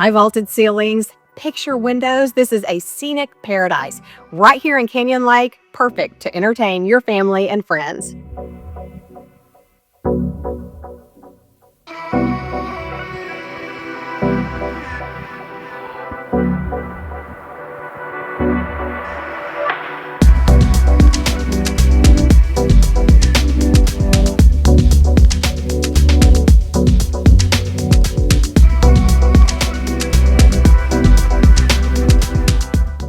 high vaulted ceilings, picture windows. This is a scenic paradise right here in Canyon Lake, perfect to entertain your family and friends.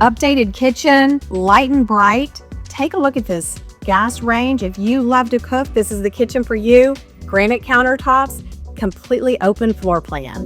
Updated kitchen, light and bright. Take a look at this gas range. If you love to cook, this is the kitchen for you. Granite countertops, completely open floor plan.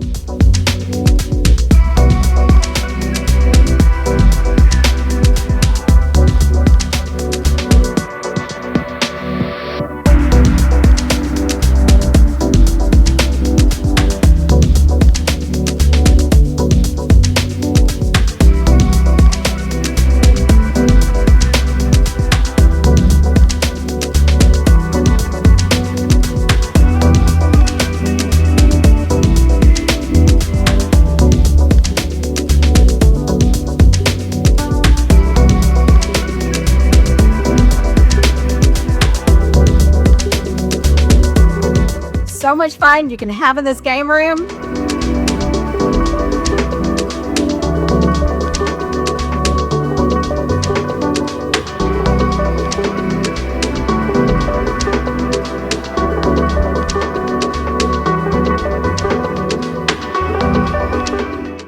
So much fun you can have in this game room.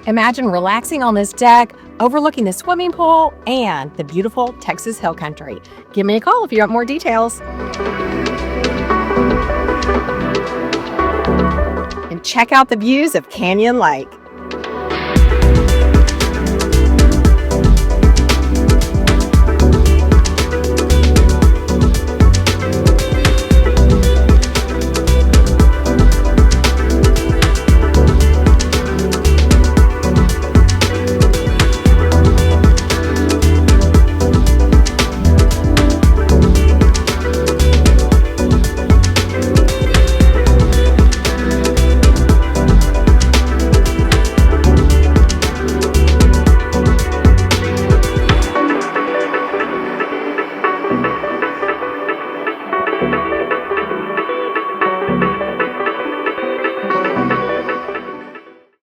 Imagine relaxing on this deck, overlooking the swimming pool and the beautiful Texas Hill Country. Give me a call if you want more details. And check out the views of Canyon Lake.